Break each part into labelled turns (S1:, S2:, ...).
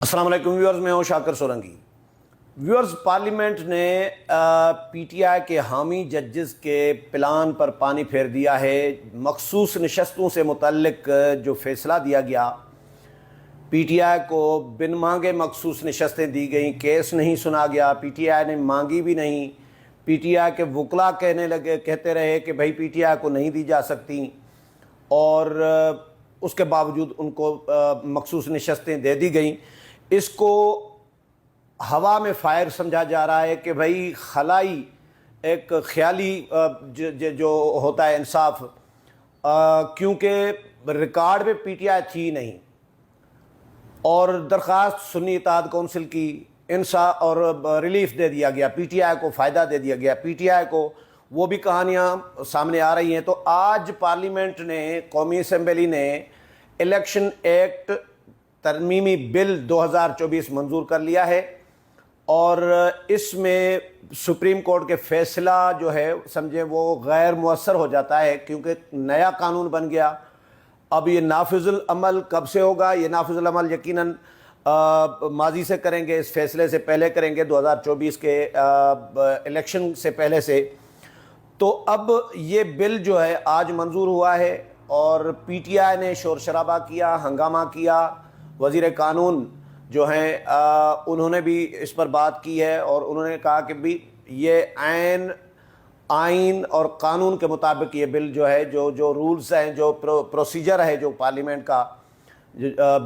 S1: السلام علیکم ویورز، میں ہوں شاکر سورنگی۔ ویورز، پارلیمنٹ نے پی ٹی آئی کے حامی ججز کے پلان پر پانی پھیر دیا ہے۔ مخصوص نشستوں سے متعلق جو فیصلہ دیا گیا، پی ٹی آئی کو بن مانگے مخصوص نشستیں دی گئیں، کیس نہیں سنا گیا، پی ٹی آئی نے مانگی بھی نہیں۔ پی ٹی آئی کے وکلاء کہتے رہے کہ بھائی پی ٹی آئی کو نہیں دی جا سکتی، اور اس کے باوجود ان کو مخصوص نشستیں دے دی گئیں۔ اس کو ہوا میں فائر سمجھا جا رہا ہے کہ بھائی خلائی ایک خیالی جو ہوتا ہے انصاف، کیونکہ ریکارڈ میں پی ٹی آئی تھی نہیں، اور درخواست سنی اتحاد کونسل کی انصاف اور ریلیف دے دیا گیا، پی ٹی آئی کو فائدہ دے دیا گیا، پی ٹی آئی کو وہ بھی کہانیاں سامنے آ رہی ہیں۔ تو آج پارلیمنٹ نے، قومی اسمبلی نے الیکشن ایکٹ ترمیمی بل 2024 منظور کر لیا ہے، اور اس میں سپریم کورٹ کے فیصلہ جو ہے سمجھیں وہ غیر مؤثر ہو جاتا ہے، کیونکہ نیا قانون بن گیا۔ اب یہ نافذ العمل کب سے ہوگا؟ یہ نافذ العمل یقیناً ماضی سے کریں گے، اس فیصلے سے پہلے کریں گے، 2024 کے الیکشن سے پہلے سے۔ تو ب یہ بل جو ہے آج منظور ہوا ہے، اور پی ٹی آئی نے شور شرابہ کیا، ہنگامہ کیا۔ وزیر قانون جو ہیں انہوں نے بھی اس پر بات کی ہے، اور انہوں نے کہا کہ بھی یہ آئین اور قانون کے مطابق یہ بل جو ہے، جو رولز ہیں، جو پروسیجر ہے جو پارلیمنٹ کا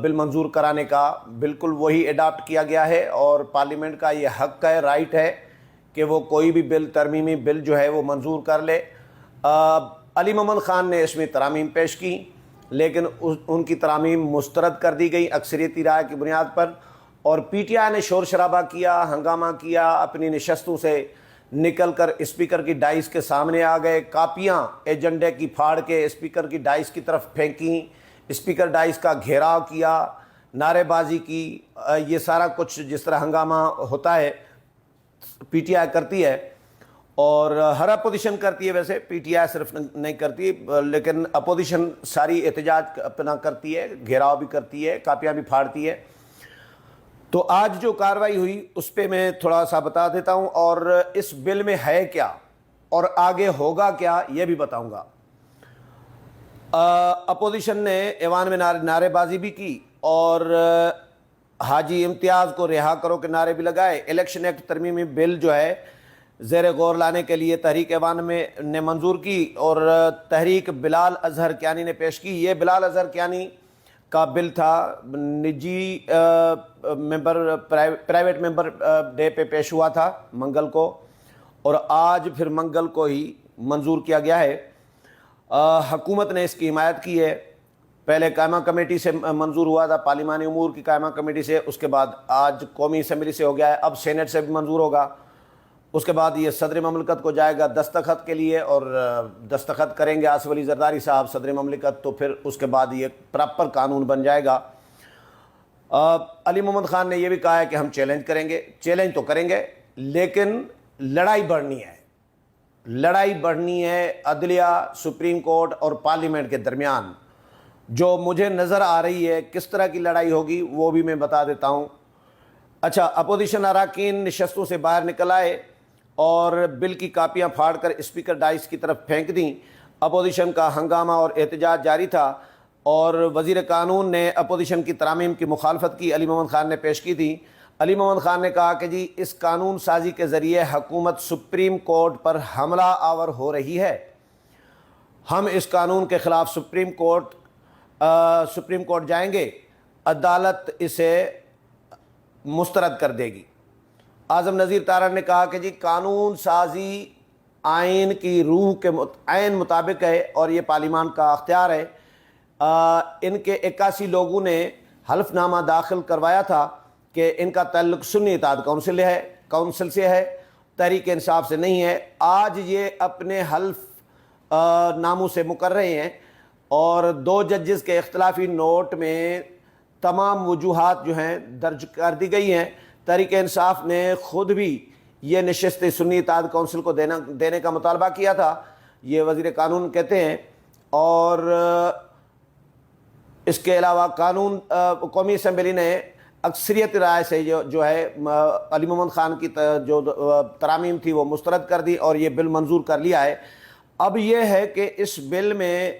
S1: بل منظور کرانے کا، بالکل وہی اڈاپٹ کیا گیا ہے، اور پارلیمنٹ کا یہ حق ہے، رائٹ ہے کہ وہ کوئی بھی بل، ترمیمی بل جو ہے وہ منظور کر لے۔ علی محمد خان نے اس میں ترامیم پیش کی، لیکن ان کی ترامیم مسترد کر دی گئی اکثریتی رائے کی بنیاد پر، اور پی ٹی آئی نے شور شرابہ کیا، ہنگامہ کیا، اپنی نشستوں سے نکل کر اسپیکر کی ڈائس کے سامنے آ گئے، کاپیاں ایجنڈے کی پھاڑ کے اسپیکر کی ڈائس کی طرف پھینکیں، اسپیکر ڈائس کا گھیراؤ کیا، نعرے بازی کی۔ یہ سارا کچھ جس طرح ہنگامہ ہوتا ہے پی ٹی آئی کرتی ہے، اور ہر اپوزیشن کرتی ہے، ویسے پی ٹی آئی صرف نہیں کرتی، لیکن اپوزیشن ساری احتجاج اپنا کرتی ہے، گھیراؤ بھی کرتی ہے، کاپیاں بھی پھاڑتی ہے۔ تو آج جو کارروائی ہوئی اس پہ میں تھوڑا سا بتا دیتا ہوں، اور اس بل میں ہے کیا اور آگے ہوگا کیا یہ بھی بتاؤں گا۔ اپوزیشن نے ایوان میں نعرے بازی بھی کی، اور حاجی امتیاز کو رہا کرو کے نعرے بھی لگائے۔ الیکشن ایکٹ ترمیمی بل جو ہے زیر غور لانے کے لیے تحریک ایوان میں نے منظور کی، اور تحریک بلال اظہر کیانی نے پیش کی۔ یہ بلال اظہر کیانی کا بل تھا، نجی ممبر، پرائیویٹ ممبر ڈے پہ پیش ہوا تھا منگل کو، اور آج پھر منگل کو ہی منظور کیا گیا ہے۔ حکومت نے اس کی حمایت کی ہے، پہلے قائمہ کمیٹی سے منظور ہوا تھا، پارلیمانی امور کی قائمہ کمیٹی سے، اس کے بعد آج قومی اسمبلی سے ہو گیا ہے، اب سینٹ سے بھی منظور ہوگا۔ اس کے بعد یہ صدر مملکت کو جائے گا دستخط کے لیے، اور دستخط کریں گے آصف علی زرداری صاحب صدر مملکت، تو پھر اس کے بعد یہ پراپر قانون بن جائے گا۔ علی محمد خان نے یہ بھی کہا ہے کہ ہم چیلنج کریں گے، چیلنج تو کریں گے، لیکن لڑائی بڑھنی ہے، لڑائی بڑھنی ہے عدلیہ، سپریم کورٹ اور پارلیمنٹ کے درمیان۔ جو مجھے نظر آ رہی ہے کس طرح کی لڑائی ہوگی وہ بھی میں بتا دیتا ہوں۔ اچھا، اپوزیشن اراکین نشستوں سے باہر نکل آئے اور بل کی کاپیاں پھاڑ کر اسپیکر ڈائس کی طرف پھینک دیں۔ اپوزیشن کا ہنگامہ اور احتجاج جاری تھا، اور وزیر قانون نے اپوزیشن کی ترامیم کی مخالفت کی، علی محمد خان نے پیش کی تھی۔ علی محمد خان نے کہا کہ جی اس قانون سازی کے ذریعے حکومت سپریم کورٹ پر حملہ آور ہو رہی ہے، ہم اس قانون کے خلاف سپریم کورٹ جائیں گے، عدالت اسے مسترد کر دے گی۔ اعظم نذیر تارڑ نے کہا کہ جی قانون سازی آئین کی روح کے عین مطابق ہے، اور یہ پارلیمان کا اختیار ہے۔ ان کے 81 لوگوں نے حلف نامہ داخل کروایا تھا کہ ان کا تعلق سنی اتحاد کونسل سے ہے، تحریک انصاف سے نہیں ہے۔ آج یہ اپنے حلف ناموں سے مکر رہے ہیں، اور 2 ججز کے اختلافی نوٹ میں تمام وجوہات جو ہیں درج کر دی گئی ہیں۔ تحریک انصاف نے خود بھی یہ نشست سنی اتحاد کونسل کو دینے کا مطالبہ کیا تھا، یہ وزیر قانون کہتے ہیں، اور اس کے علاوہ قومی اسمبلی نے اکثریت رائے سے جو ہے علی محمد خان کی جو ترامیم تھی وہ مسترد کر دی اور یہ بل منظور کر لیا ہے۔ اب یہ ہے کہ اس بل میں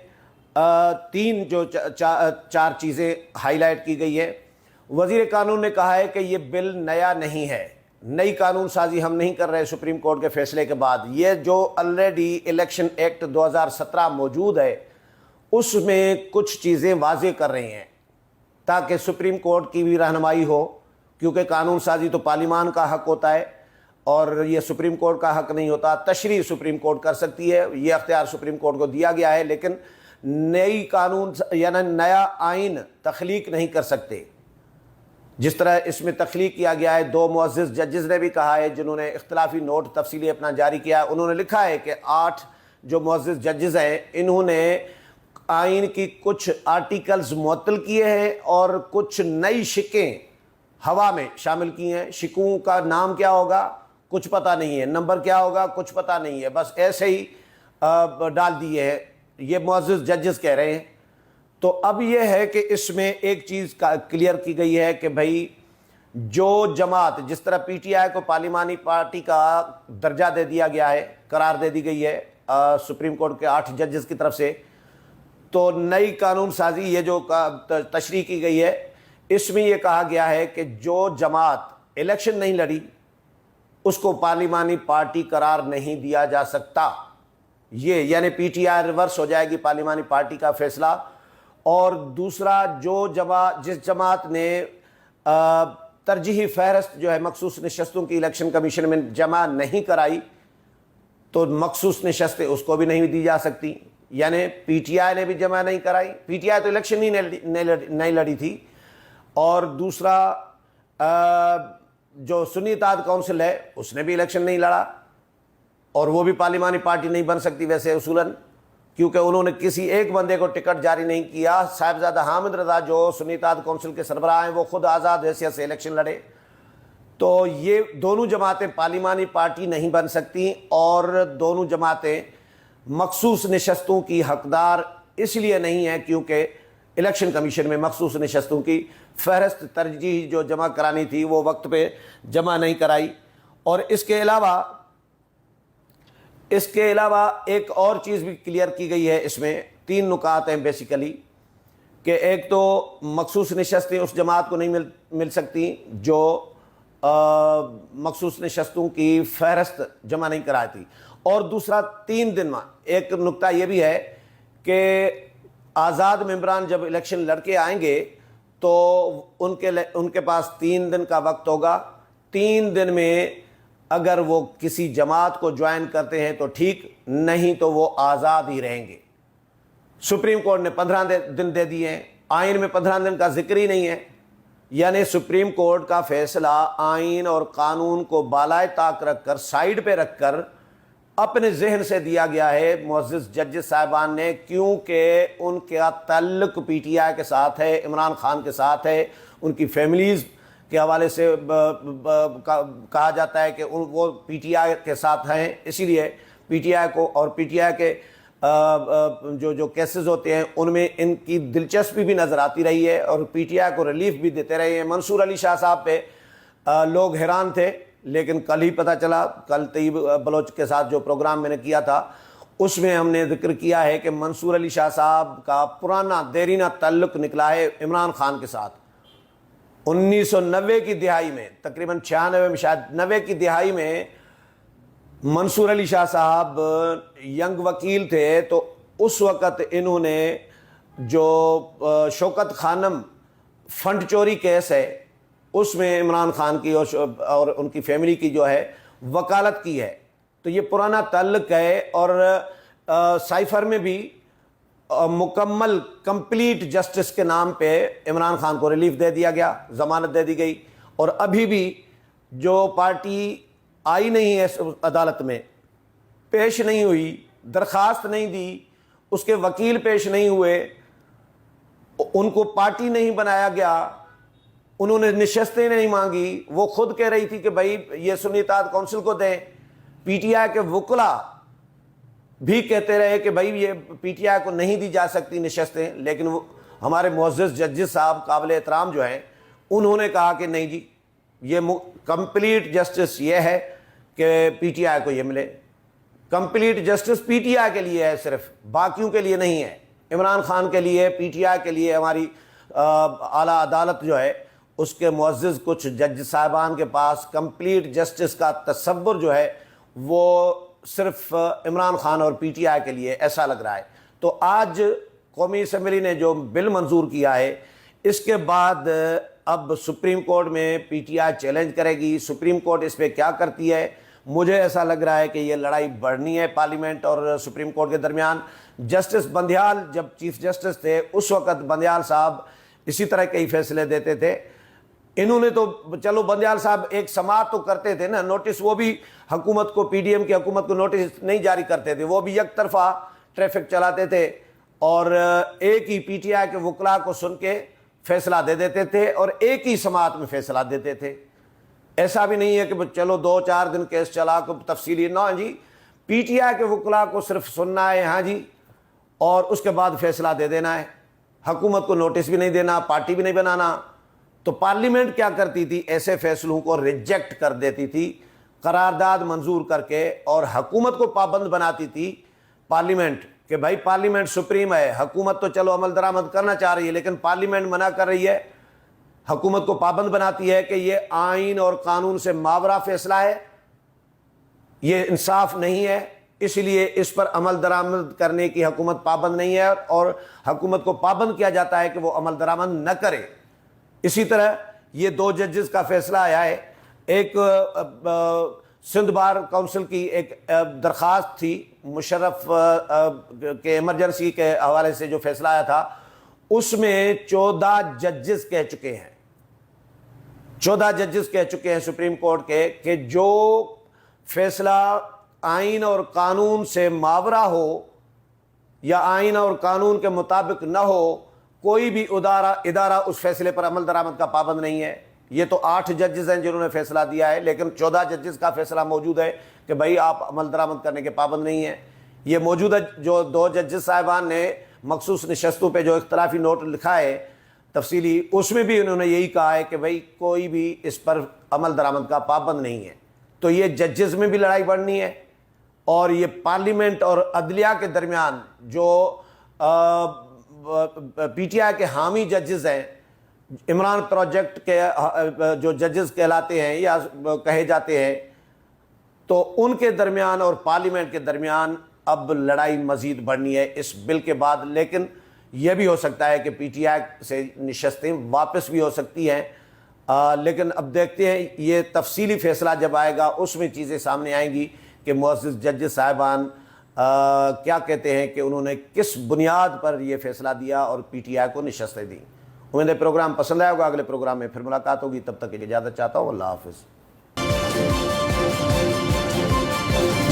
S1: تین جو چار چیزیں ہائی لائٹ کی گئی ہے۔ وزیر قانون نے کہا ہے کہ یہ بل نیا نہیں ہے، نئی قانون سازی ہم نہیں کر رہے سپریم کورٹ کے فیصلے کے بعد، یہ جو آلریڈی الیکشن ایکٹ 2017 موجود ہے اس میں کچھ چیزیں واضح کر رہے ہیں تاکہ سپریم کورٹ کی بھی رہنمائی ہو، کیونکہ قانون سازی تو پارلیمان کا حق ہوتا ہے اور یہ سپریم کورٹ کا حق نہیں ہوتا۔ تشریح سپریم کورٹ کر سکتی ہے، یہ اختیار سپریم کورٹ کو دیا گیا ہے، لیکن نئی قانون یعنی نیا آئین تخلیق نہیں کر سکتے۔ جس طرح اس میں تخلیق کیا گیا ہے، دو معزز ججز نے بھی کہا ہے جنہوں نے اختلافی نوٹ تفصیلی اپنا جاری کیا ہے، انہوں نے لکھا ہے کہ 8 جو معزز ججز ہیں انہوں نے آئین کی کچھ آرٹیکلز معطل کیے ہیں اور کچھ نئی شکیں ہوا میں شامل کی ہیں۔ شکوں کا نام کیا ہوگا کچھ پتہ نہیں ہے، نمبر کیا ہوگا کچھ پتہ نہیں ہے، بس ایسے ہی ڈال دیے ہیں، یہ معزز ججز کہہ رہے ہیں۔ تو اب یہ ہے کہ اس میں ایک چیز کلیئر کی گئی ہے کہ بھائی جو جماعت، جس طرح پی ٹی آئی کو پارلیمانی پارٹی کا درجہ دے دیا گیا ہے، قرار دے دی گئی ہے سپریم کورٹ کے 8 ججز کی طرف سے، تو نئی قانون سازی یہ جو تشریح کی گئی ہے اس میں یہ کہا گیا ہے کہ جو جماعت الیکشن نہیں لڑی اس کو پارلیمانی پارٹی قرار نہیں دیا جا سکتا۔ یہ یعنی پی ٹی آئی ریورس ہو جائے گی پارلیمانی پارٹی کا فیصلہ۔ اور دوسرا، جس جماعت نے ترجیحی فہرست جو ہے مخصوص نشستوں کی الیکشن کمیشن میں جمع نہیں کرائی تو مخصوص نشستیں اس کو بھی نہیں دی جا سکتی، یعنی پی ٹی آئی نے بھی جمع نہیں کرائی، پی ٹی آئی تو الیکشن ہی نہیں لڑی تھی۔ اور دوسرا جو سنی اتحاد کونسل ہے اس نے بھی الیکشن نہیں لڑا اور وہ بھی پارلیمانی پارٹی نہیں بن سکتی ویسے اصولاً، کیونکہ انہوں نے کسی ایک بندے کو ٹکٹ جاری نہیں کیا۔ صاحبزادہ حامد رضا جو سنی اتحاد کونسل کے سربراہ ہیں وہ خود آزاد حیثیت سے الیکشن لڑے۔ تو یہ دونوں جماعتیں پارلیمانی پارٹی نہیں بن سکتی اور دونوں جماعتیں مخصوص نشستوں کی حقدار اس لیے نہیں ہیں کیونکہ الیکشن کمیشن میں مخصوص نشستوں کی فہرست ترجیحی جو جمع کرانی تھی وہ وقت پہ جمع نہیں کرائی۔ اور اس کے علاوہ ایک اور چیز بھی کلیئر کی گئی ہے، اس میں 3 نکات ہیں بیسیکلی، کہ ایک تو مخصوص نشستیں اس جماعت کو نہیں مل سکتی جو مخصوص نشستوں کی فہرست جمع نہیں کرائی تھی، اور دوسرا 3 دن میں ایک نکتہ یہ بھی ہے کہ آزاد ممبران جب الیکشن لڑ کے آئیں گے تو ان کے پاس 3 دن کا وقت ہوگا، 3 دن میں اگر وہ کسی جماعت کو جوائن کرتے ہیں تو ٹھیک، نہیں تو وہ آزاد ہی رہیں گے۔ سپریم کورٹ نے 15 دن دے دیے ہیں، آئین میں 15 دن کا ذکر ہی نہیں ہے، یعنی سپریم کورٹ کا فیصلہ آئین اور قانون کو بالائے طاق رکھ کر سائیڈ پہ رکھ کر اپنے ذہن سے دیا گیا ہے معزز ججز صاحبان نے، کیونکہ ان کا تعلق پی ٹی آئی کے ساتھ ہے، عمران خان کے ساتھ ہے، ان کی فیملیز کے حوالے سے کہا جاتا ہے کہ وہ پی ٹی آئی کے ساتھ ہیں، اسی لیے پی ٹی آئی کو اور پی ٹی آئی کے جو کیسز ہوتے ہیں ان میں ان کی دلچسپی بھی نظر آتی رہی ہے اور پی ٹی آئی کو ریلیف بھی دیتے رہے ہیں۔ منصور علی شاہ صاحب پہ لوگ حیران تھے، لیکن کل ہی پتہ چلا، کل طیب بلوچ کے ساتھ جو پروگرام میں نے کیا تھا اس میں ہم نے ذکر کیا ہے کہ منصور علی شاہ صاحب کا پرانا دیرینہ تعلق نکلا ہے عمران خان کے ساتھ۔ 1990 کی دہائی میں، تقریباً 96 میں شاید 90 کی دہائی میں منصور علی شاہ صاحب ینگ وکیل تھے، تو اس وقت انہوں نے جو شوکت خانم فنڈ چوری کیس ہے اس میں عمران خان کی اور ان کی فیملی کی جو ہے وکالت کی ہے، تو یہ پرانا تعلق ہے۔ اور سائفر میں بھی مکمل کمپلیٹ جسٹس کے نام پہ عمران خان کو ریلیف دے دیا گیا، ضمانت دے دی گئی، اور ابھی بھی جو پارٹی آئی نہیں ہے عدالت میں، پیش نہیں ہوئی، درخواست نہیں دی، اس کے وکیل پیش نہیں ہوئے، ان کو پارٹی نہیں بنایا گیا، انہوں نے نشستیں نہیں مانگی، وہ خود کہہ رہی تھی کہ بھائی یہ سنی اتحاد کونسل کو دیں، پی ٹی آئی کے وکلا بھی کہتے رہے کہ بھائی یہ پی ٹی آئی کو نہیں دی جا سکتی نشستیں، لیکن وہ ہمارے معزز ججز صاحب قابل احترام جو ہیں انہوں نے کہا کہ نہیں جی یہ کمپلیٹ جسٹس یہ ہے کہ پی ٹی آئی کو یہ ملے. Complete justice P T I کے لیے ہے, صرف باقیوں کے لیے نہیں ہے. عمران خان کے لیے, پی ٹی آئی کے لیے, ہماری اعلیٰ عدالت جو ہے اس کے معزز کچھ جج صاحبان کے پاس کمپلیٹ جسٹس کا تصور جو ہے وہ صرف عمران خان اور پی ٹی آئی کے لیے ایسا لگ رہا ہے. تو آج قومی اسمبلی نے جو بل منظور کیا ہے, اس کے بعد اب سپریم کورٹ میں پی ٹی آئی چیلنج کرے گی. سپریم کورٹ اس پہ کیا کرتی ہے, مجھے ایسا لگ رہا ہے کہ یہ لڑائی بڑھنی ہے پارلیمنٹ اور سپریم کورٹ کے درمیان. جسٹس بندیال جب چیف جسٹس تھے اس وقت بندیال صاحب اسی طرح کئی فیصلے دیتے تھے. انہوں نے تو چلو بندیال صاحب ایک سماعت تو کرتے تھے نا, نوٹس وہ بھی حکومت کو, پی ڈی ایم کی حکومت کو نوٹس نہیں جاری کرتے تھے, وہ بھی یک طرفہ ٹریفک چلاتے تھے اور ایک ہی پی ٹی آئی کے وکلاء کو سن کے فیصلہ دے دیتے تھے اور ایک ہی سماعت میں فیصلہ دیتے تھے. ایسا بھی نہیں ہے کہ چلو 2-4 دن کیس چلا کو تفصیلی نہ جی, پی ٹی آئی کے وکلاء کو صرف سننا ہے ہاں جی, اور اس کے بعد فیصلہ دے دینا ہے. حکومت کو نوٹس بھی نہیں دینا, پارٹی بھی نہیں بنانا. تو پارلیمنٹ کیا کرتی تھی, ایسے فیصلوں کو ریجیکٹ کر دیتی تھی قرارداد منظور کر کے, اور حکومت کو پابند بناتی تھی پارلیمنٹ کہ بھائی پارلیمنٹ سپریم ہے, حکومت تو چلو عمل درآمد کرنا چاہ رہی ہے لیکن پارلیمنٹ منع کر رہی ہے. حکومت کو پابند بناتی ہے کہ یہ آئین اور قانون سے ماورا فیصلہ ہے, یہ انصاف نہیں ہے, اس لیے اس پر عمل درآمد کرنے کی حکومت پابند نہیں ہے, اور حکومت کو پابند کیا جاتا ہے کہ وہ عمل درآمد نہ کرے. اسی طرح یہ 2 ججز کا فیصلہ آیا ہے. ایک سندھ بار کونسل کی ایک درخواست تھی, مشرف کے ایمرجنسی کے حوالے سے جو فیصلہ آیا تھا اس میں 14 ججز کہہ چکے ہیں, 14 ججز کہہ چکے ہیں سپریم کورٹ کے کہ جو فیصلہ آئین اور قانون سے ماورا ہو یا آئین اور قانون کے مطابق نہ ہو, کوئی بھی ادارہ اس فیصلے پر عمل درآمد کا پابند نہیں ہے. یہ تو 8 ججز ہیں جنہوں نے فیصلہ دیا ہے, لیکن 14 ججز کا فیصلہ موجود ہے کہ بھائی آپ عمل درآمد کرنے کے پابند نہیں ہیں. یہ موجودہ جو 2 ججز صاحبان نے مخصوص نشستوں پہ جو اختلافی نوٹ لکھا ہے تفصیلی, اس میں بھی انہوں نے یہی کہا ہے کہ بھائی کوئی بھی اس پر عمل درآمد کا پابند نہیں ہے. تو یہ ججز میں بھی لڑائی بڑھنی ہے, اور یہ پارلیمنٹ اور عدلیہ کے درمیان جو پی ٹی آئی کے حامی ججز ہیں, عمران پروجیکٹ کے جو ججز کہلاتے ہیں یا کہے جاتے ہیں, تو ان کے درمیان اور پارلیمنٹ کے درمیان اب لڑائی مزید بڑھنی ہے اس بل کے بعد. لیکن یہ بھی ہو سکتا ہے کہ پی ٹی آئی سے نشستیں واپس بھی ہو سکتی ہیں, لیکن اب دیکھتے ہیں یہ تفصیلی فیصلہ جب آئے گا اس میں چیزیں سامنے آئیں گی کہ معزز جج صاحبان کیا کہتے ہیں کہ انہوں نے کس بنیاد پر یہ فیصلہ دیا اور پی ٹی آئی کو نشستیں دیں. امید ہے پروگرام پسند آئے ہوگا, اگلے پروگرام میں پھر ملاقات ہوگی, تب تک کے لیے اجازت چاہتا ہوں. اللہ حافظ.